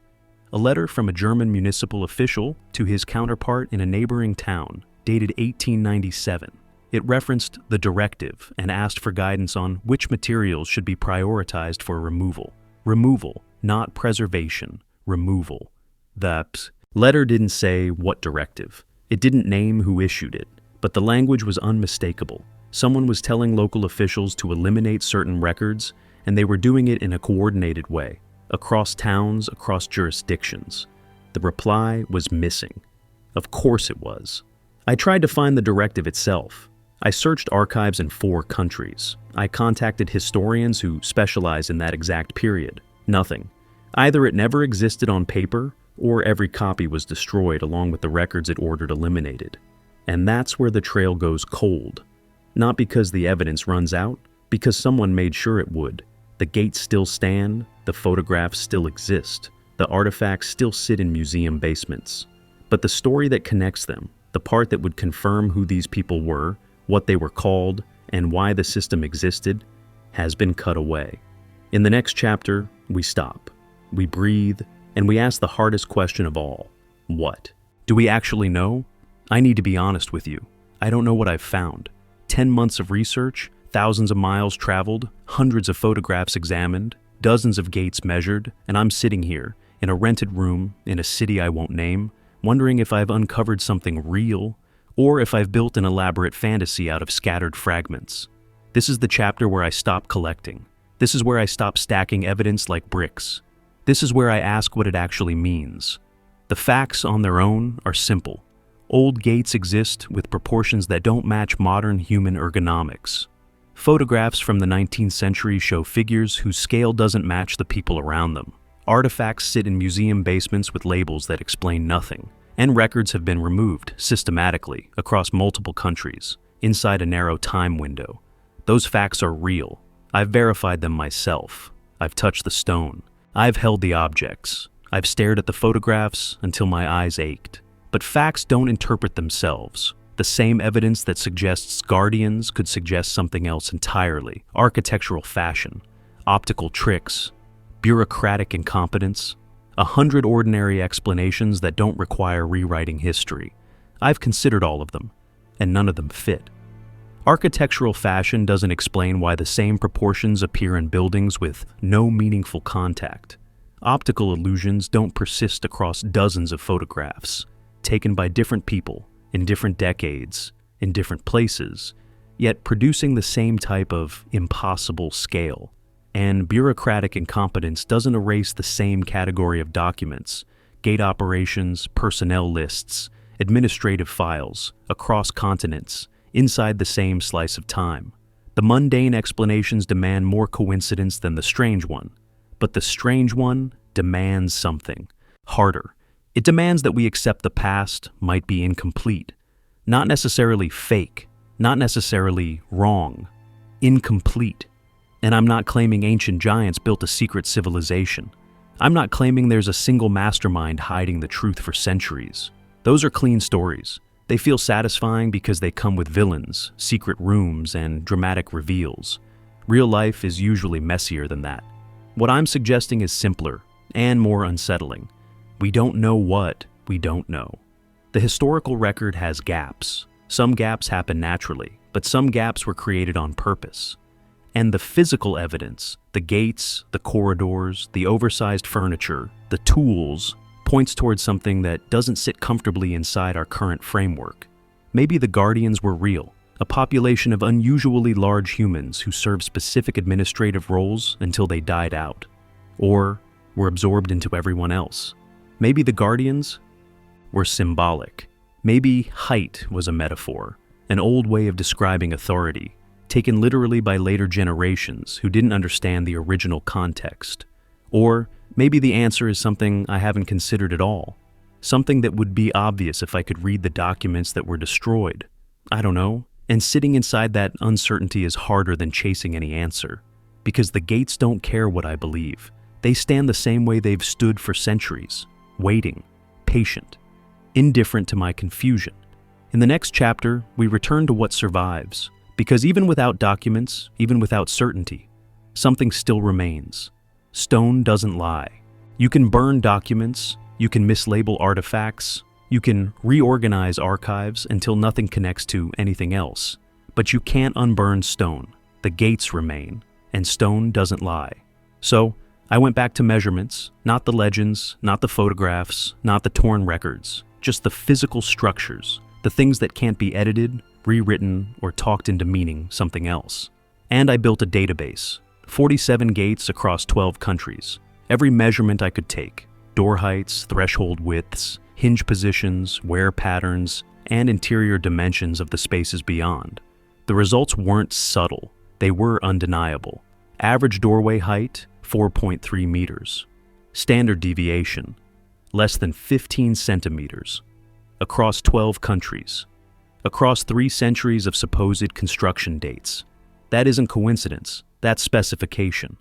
A letter from a German municipal official to his counterpart in a neighboring town, dated 1897. It referenced the directive and asked for guidance on which materials should be prioritized for removal. Removal, not preservation. Removal. The letter didn't say what directive. It didn't name who issued it, but the language was unmistakable. Someone was telling local officials to eliminate certain records, and they were doing it in a coordinated way, across towns, across jurisdictions. The reply was missing. Of course it was. I tried to find the directive itself. I searched archives in 4 countries. I contacted historians who specialize in that exact period. Nothing. Either it never existed on paper, or every copy was destroyed along with the records it ordered eliminated. And that's where the trail goes cold. Not because the evidence runs out, because someone made sure it would. The gates still stand, the photographs still exist, the artifacts still sit in museum basements. But the story that connects them, the part that would confirm who these people were, what they were called, and why the system existed, has been cut away. In the next chapter, we stop, we breathe, and we ask the hardest question of all: what? Do we actually know? I need to be honest with you. I don't know what I've found. 10 months of research, thousands of miles traveled, hundreds of photographs examined, dozens of gates measured, and I'm sitting here, in a rented room, in a city I won't name, wondering if I've uncovered something real, or if I've built an elaborate fantasy out of scattered fragments. This is the chapter where I stop collecting. This is where I stop stacking evidence like bricks. This is where I ask what it actually means. The facts on their own are simple. Old gates exist with proportions that don't match modern human ergonomics. Photographs from the 19th century show figures whose scale doesn't match the people around them. Artifacts sit in museum basements with labels that explain nothing, and records have been removed systematically across multiple countries, inside a narrow time window. Those facts are real. I've verified them myself. I've touched the stone. I've held the objects. I've stared at the photographs until my eyes ached. But facts don't interpret themselves. The same evidence that suggests guardians could suggest something else entirely: architectural fashion, optical tricks, bureaucratic incompetence, 100 ordinary explanations that don't require rewriting history. I've considered all of them, and none of them fit. Architectural fashion doesn't explain why the same proportions appear in buildings with no meaningful contact. Optical illusions don't persist across dozens of photographs, taken by different people, in different decades, in different places, yet producing the same type of impossible scale. And bureaucratic incompetence doesn't erase the same category of documents: gate operations, personnel lists, administrative files, across continents, inside the same slice of time. The mundane explanations demand more coincidence than the strange one, but the strange one demands something harder. It demands that we accept the past might be incomplete, not necessarily fake, not necessarily wrong, incomplete. And I'm not claiming ancient giants built a secret civilization. I'm not claiming there's a single mastermind hiding the truth for centuries. Those are clean stories. They feel satisfying because they come with villains, secret rooms, and dramatic reveals. Real life is usually messier than that. What I'm suggesting is simpler and more unsettling. We don't know what we don't know. The historical record has gaps. Some gaps happen naturally, but some gaps were created on purpose. And the physical evidence, the gates, the corridors, the oversized furniture, the tools, points towards something that doesn't sit comfortably inside our current framework. Maybe the Guardians were real, a population of unusually large humans who served specific administrative roles until they died out, or were absorbed into everyone else. Maybe the Guardians were symbolic. Maybe height was a metaphor, an old way of describing authority, taken literally by later generations who didn't understand the original context. Or maybe the answer is something I haven't considered at all, something that would be obvious if I could read the documents that were destroyed. I don't know, and sitting inside that uncertainty is harder than chasing any answer, because the gates don't care what I believe. They stand the same way they've stood for centuries, waiting, patient, indifferent to my confusion. In the next chapter, we return to what survives, because even without documents, even without certainty, something still remains. Stone doesn't lie. You can burn documents, you can mislabel artifacts, you can reorganize archives until nothing connects to anything else. But you can't unburn stone. The gates remain, and stone doesn't lie. So, I went back to measurements, not the legends, not the photographs, not the torn records, just the physical structures, the things that can't be edited, rewritten, or talked into meaning something else. And I built a database, 47 gates across 12 countries, every measurement I could take: door heights, threshold widths, hinge positions, wear patterns, and interior dimensions of the spaces beyond. The results weren't subtle, they were undeniable. Average doorway height, 4.3 meters. Standard deviation, less than 15 centimeters. Across 12 countries. Across 3 centuries of supposed construction dates. That isn't coincidence, that's specification.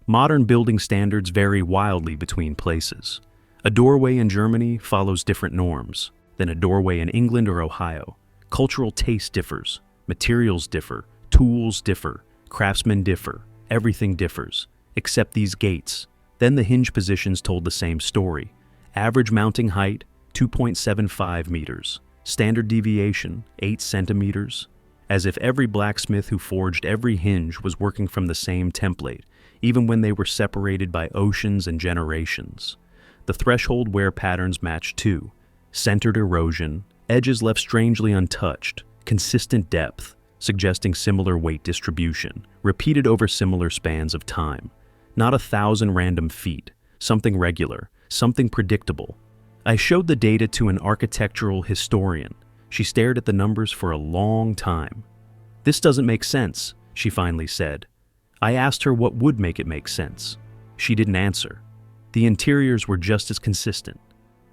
Modern building standards vary wildly between places. A doorway in Germany follows different norms than a doorway in England or Ohio. Cultural taste differs, materials differ, tools differ, craftsmen differ, everything differs, except these gates. Then the hinge positions told the same story. Average mounting height, 2.75 meters. Standard deviation, 8 centimeters. As if every blacksmith who forged every hinge was working from the same template, even when they were separated by oceans and generations. The threshold wear patterns match too. Centered erosion, edges left strangely untouched, consistent depth, suggesting similar weight distribution, repeated over similar spans of time. Not 1,000 random feet, something regular, something predictable. I showed the data to an architectural historian. She stared at the numbers for a long time. "This doesn't make sense," she finally said. I asked her what would make it make sense. She didn't answer. The interiors were just as consistent.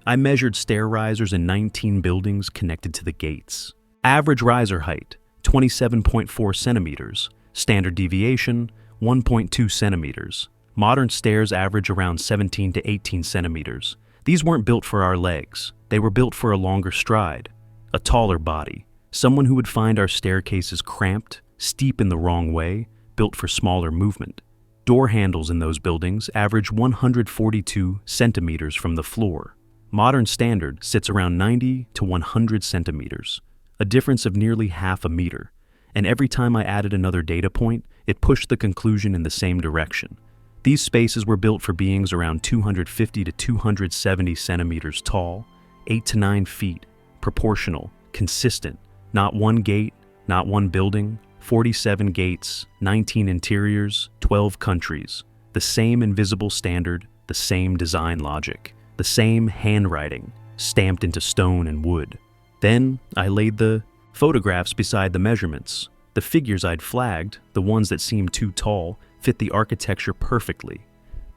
I measured stair risers in 19 buildings connected to the gates. Average riser height, 27.4 centimeters. Standard deviation, 1.2 centimeters. Modern stairs average around 17 to 18 centimeters. These weren't built for our legs. They were built for a longer stride, a taller body, someone who would find our staircases cramped, steep in the wrong way, built for smaller movement. Door handles in those buildings average 142 centimeters from the floor. Modern standard sits around 90 to 100 centimeters, a difference of nearly half a meter. And every time I added another data point, it pushed the conclusion in the same direction. These spaces were built for beings around 250 to 270 centimeters tall, 8 to 9 feet, proportional, consistent, not one gate, not one building, 47 gates, 19 interiors, 12 countries, the same invisible standard, the same design logic, the same handwriting, stamped into stone and wood. Then I laid the photographs beside the measurements. The figures I'd flagged, the ones that seemed too tall, fit the architecture perfectly.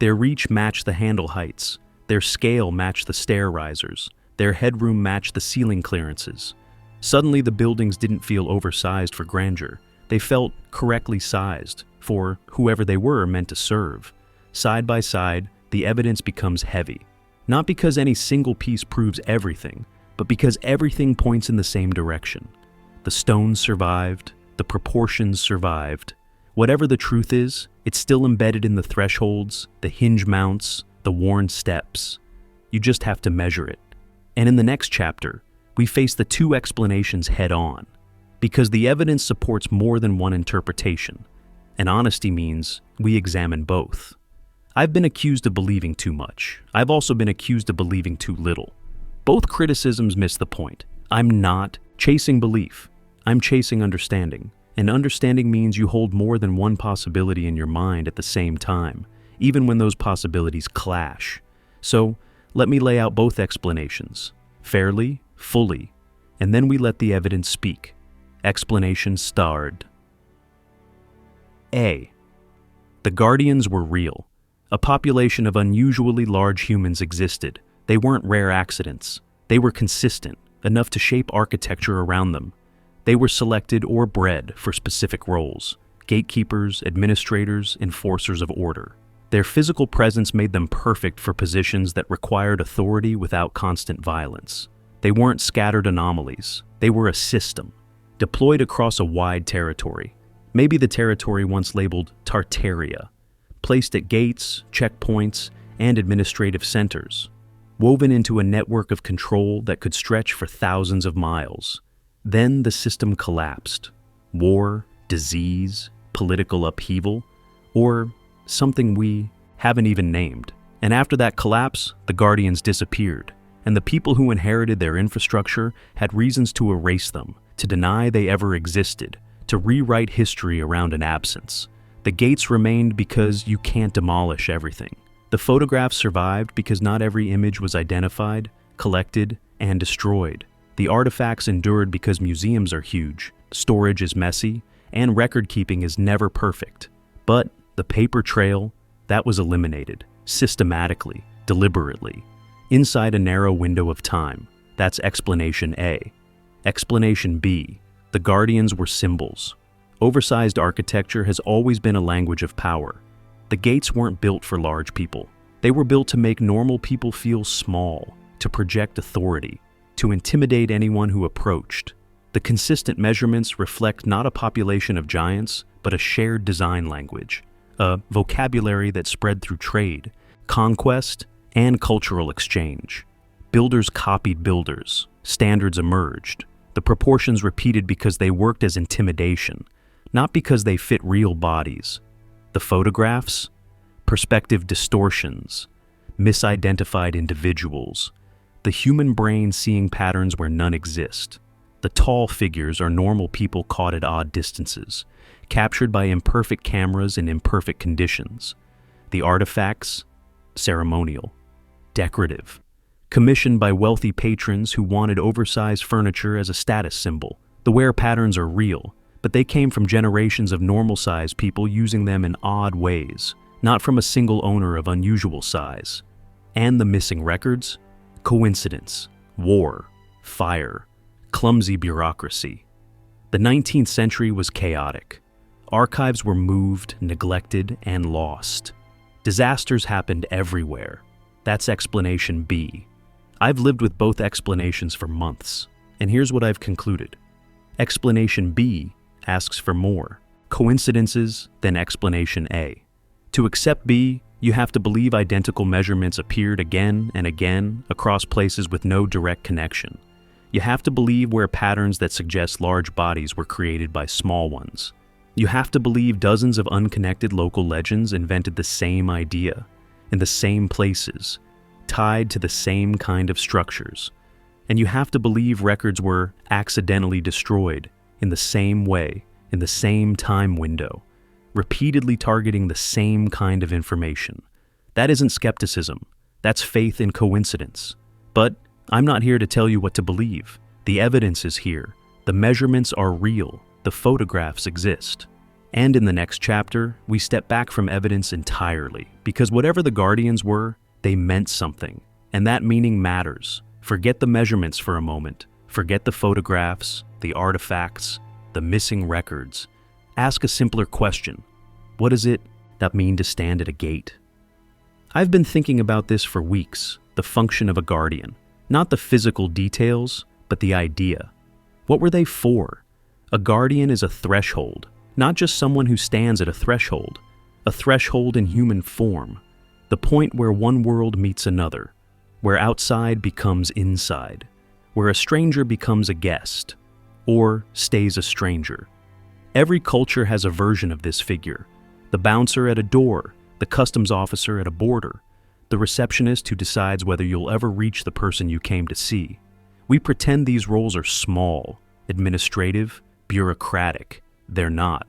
Their reach matched the handle heights, their scale matched the stair risers, their headroom matched the ceiling clearances. Suddenly the buildings didn't feel oversized for grandeur. They felt correctly sized for whoever they were meant to serve. Side by side, the evidence becomes heavy. Not because any single piece proves everything, but because everything points in the same direction. The stones survived, the proportions survived. Whatever the truth is, it's still embedded in the thresholds, the hinge mounts, the worn steps. You just have to measure it. And in the next chapter, we face the two explanations head on. Because the evidence supports more than one interpretation, and honesty means we examine both. I've been accused of believing too much. I've also been accused of believing too little. Both criticisms miss the point. I'm not chasing belief. I'm chasing understanding. And understanding means you hold more than one possibility in your mind at the same time, even when those possibilities clash. So, let me lay out both explanations, fairly, fully, and then we let the evidence speak. Explanation starred. A. The Guardians were real. A population of unusually large humans existed. They weren't rare accidents. They were consistent, enough to shape architecture around them. They were selected or bred for specific roles: gatekeepers, administrators, enforcers of order. Their physical presence made them perfect for positions that required authority without constant violence. They weren't scattered anomalies. They were a system, deployed across a wide territory. Maybe the territory once labeled Tartaria, placed at gates, checkpoints, and administrative centers, woven into a network of control that could stretch for thousands of miles. Then the system collapsed. War, disease, political upheaval, or something we haven't even named. And after that collapse, the Guardians disappeared, and the people who inherited their infrastructure had reasons to erase them, to deny they ever existed, to rewrite history around an absence. The gates remained because you can't demolish everything. The photographs survived because not every image was identified, collected, and destroyed. The artifacts endured because museums are huge, storage is messy, and record-keeping is never perfect. But the paper trail, that was eliminated, systematically, deliberately, inside a narrow window of time. That's explanation A. Explanation B. The Guardians were symbols. Oversized architecture has always been a language of power. The gates weren't built for large people. They were built to make normal people feel small, to project authority, to intimidate anyone who approached. The consistent measurements reflect not a population of giants, but a shared design language, a vocabulary that spread through trade, conquest, and cultural exchange. Builders copied builders, standards emerged, the proportions repeated because they worked as intimidation, not because they fit real bodies. The photographs? Perspective distortions, misidentified individuals, the human brain seeing patterns where none exist. The tall figures are normal people caught at odd distances, captured by imperfect cameras in imperfect conditions. The artifacts? Ceremonial, decorative, commissioned by wealthy patrons who wanted oversized furniture as a status symbol. The wear patterns are real, but they came from generations of normal-sized people using them in odd ways, not from a single owner of unusual size. And the missing records? Coincidence, war, fire, clumsy bureaucracy. The 19th century was chaotic. Archives were moved, neglected, and lost. Disasters happened everywhere. That's explanation B. I've lived with both explanations for months, and here's what I've concluded. Explanation B asks for more coincidences than explanation A. To accept B, you have to believe identical measurements appeared again and again across places with no direct connection. You have to believe where patterns that suggest large bodies were created by small ones. You have to believe dozens of unconnected local legends invented the same idea, in the same places, tied to the same kind of structures. And you have to believe records were accidentally destroyed in the same way, in the same time window, repeatedly targeting the same kind of information. That isn't skepticism, that's faith in coincidence. But I'm not here to tell you what to believe. The evidence is here. The measurements are real. The photographs exist. And in the next chapter, we step back from evidence entirely, because whatever the guardians were, they meant something, and that meaning matters. Forget the measurements for a moment. Forget the photographs, the artifacts, the missing records. Ask a simpler question. What does it mean to stand at a gate? I've been thinking about this for weeks, the function of a guardian. Not the physical details, but the idea. What were they for? A guardian is a threshold, not just someone who stands at a threshold in human form, the point where one world meets another, where outside becomes inside, where a stranger becomes a guest, or stays a stranger. Every culture has a version of this figure. The bouncer at a door, the customs officer at a border, the receptionist who decides whether you'll ever reach the person you came to see. We pretend these roles are small, administrative, bureaucratic. They're not.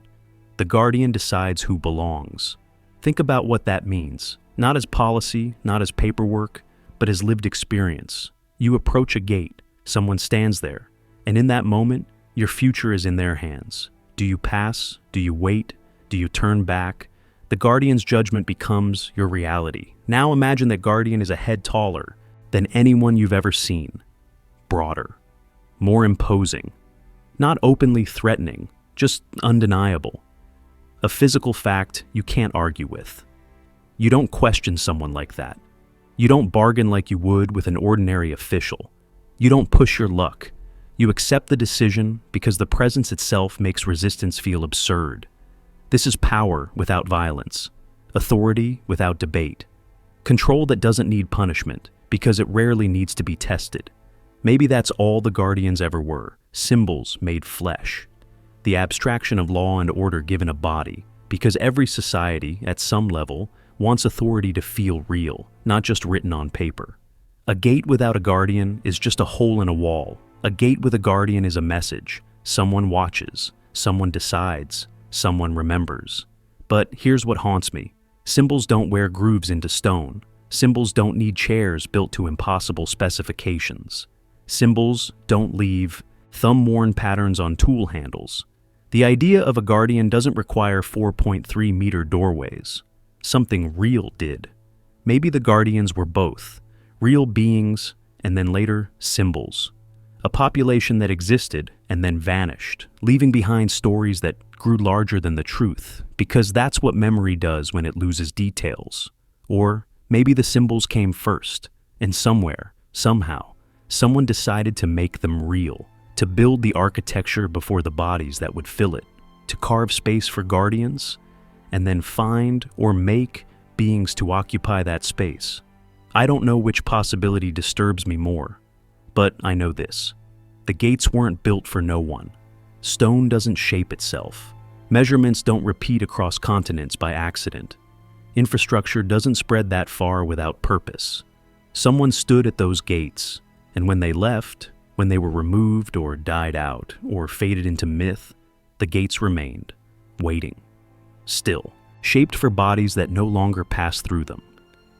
The guardian decides who belongs. Think about what that means, not as policy, not as paperwork, but as lived experience. You approach a gate, someone stands there, and in that moment, your future is in their hands. Do you pass? Do you wait? Do you turn back? The guardian's judgment becomes your reality. Now imagine that guardian is a head taller than anyone you've ever seen. Broader, more imposing, not openly threatening, just undeniable. A physical fact you can't argue with. You don't question someone like that. You don't bargain like you would with an ordinary official. You don't push your luck. You accept the decision because the presence itself makes resistance feel absurd. This is power without violence, authority without debate, control that doesn't need punishment because it rarely needs to be tested. Maybe that's all the guardians ever were, symbols made flesh. The abstraction of law and order given a body, because every society, at some level, wants authority to feel real, not just written on paper. A gate without a guardian is just a hole in a wall. A gate with a guardian is a message. Someone watches, someone decides, someone remembers. But here's what haunts me. Symbols don't wear grooves into stone. Symbols don't need chairs built to impossible specifications. Symbols don't leave thumb-worn patterns on tool handles. The idea of a guardian doesn't require 4.3-meter doorways. Something real did. Maybe the guardians were both, real beings and then later symbols. A population that existed and then vanished, leaving behind stories that grew larger than the truth, Because that's what memory does when it loses details. Or maybe the symbols came first, and somewhere, somehow, someone decided to make them real, to build the architecture before the bodies that would fill it, to carve space for guardians, and then find or make beings to occupy that space. I don't know which possibility disturbs me more, but I know this. The gates weren't built for no one. Stone doesn't shape itself. Measurements don't repeat across continents by accident. Infrastructure doesn't spread that far without purpose. Someone stood at those gates, and when they left, when they were removed or died out or faded into myth, the gates remained, waiting, still, shaped for bodies that no longer pass through them.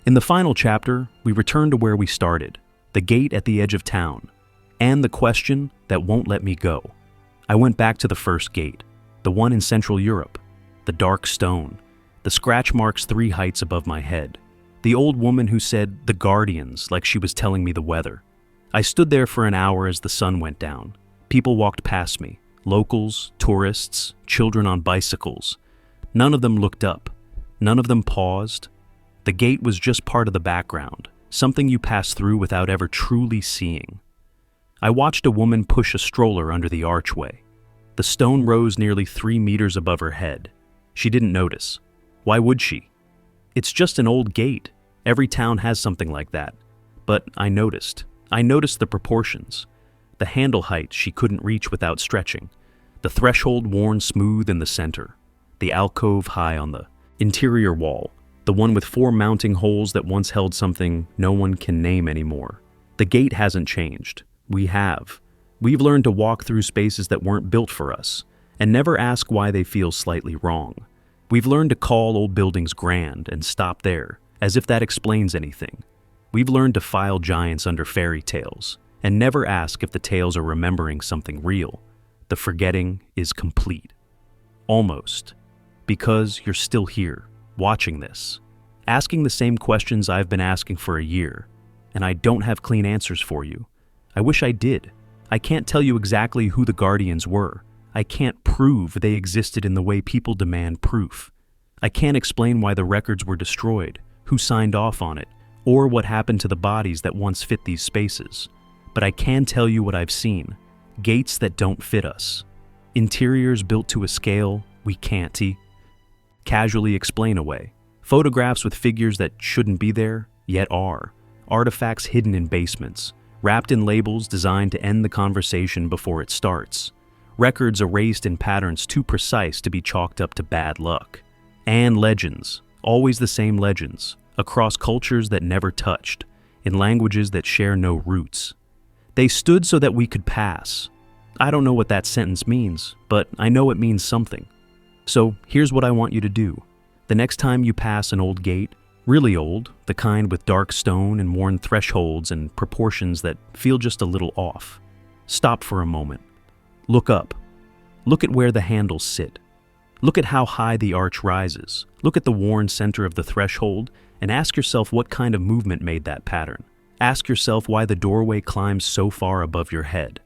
In the final chapter, we return to where we started, the gate at the edge of town, and the question that won't let me go. I went back to the first gate, the one in Central Europe, the dark stone, the scratch marks 3 heights above my head, the old woman who said the guardians like she was telling me the weather. I stood there for an hour as the sun went down. People walked past me, locals, tourists, children on bicycles. None of them looked up. None of them paused. The gate was just part of the background, something you pass through without ever truly seeing. I watched a woman push a stroller under the archway. The stone rose nearly 3 meters above her head. She didn't notice. Why would she? It's just an old gate. Every town has something like that. But I noticed. I noticed the proportions. The handle height she couldn't reach without stretching. The threshold worn smooth in the center. The alcove high on the interior wall. The one with 4 mounting holes that once held something no one can name anymore. The gate hasn't changed. We have. We've learned to walk through spaces that weren't built for us, and never ask why they feel slightly wrong. We've learned to call old buildings grand and stop there, as if that explains anything. We've learned to file giants under fairy tales, and never ask if the tales are remembering something real. The forgetting is complete. Almost. Because you're still here, watching this, asking the same questions I've been asking for a year, and I don't have clean answers for you. I wish I did. I can't tell you exactly who the guardians were. I can't prove they existed in the way people demand proof. I can't explain why the records were destroyed, who signed off on it, or what happened to the bodies that once fit these spaces. But I can tell you what I've seen. Gates that don't fit us. Interiors built to a scale we can't casually explain away. Photographs with figures that shouldn't be there, yet are. Artifacts hidden in basements. Wrapped in labels designed to end the conversation before it starts. Records erased in patterns too precise to be chalked up to bad luck. And legends, always the same legends, across cultures that never touched, in languages that share no roots. They stood so that we could pass. I don't know what that sentence means, but I know it means something. So here's what I want you to do. The next time you pass an old gate, really old, the kind with dark stone and worn thresholds and proportions that feel just a little off. Stop for a moment. Look up. Look at where the handles sit. Look at how high the arch rises. Look at the worn center of the threshold and ask yourself what kind of movement made that pattern. Ask yourself why the doorway climbs so far above your head.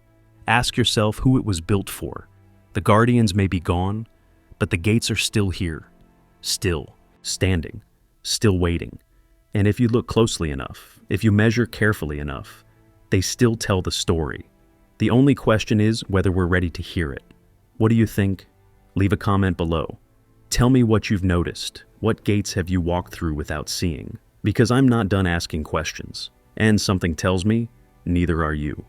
Ask yourself who it was built for. The guardians may be gone, but the gates are still here. Still, standing. Still waiting. And if you look closely enough, if you measure carefully enough, they still tell the story. The only question is whether we're ready to hear it. What do you think? Leave a comment below. Tell me what you've noticed. What gates have you walked through without seeing? Because I'm not done asking questions. And something tells me, neither are you.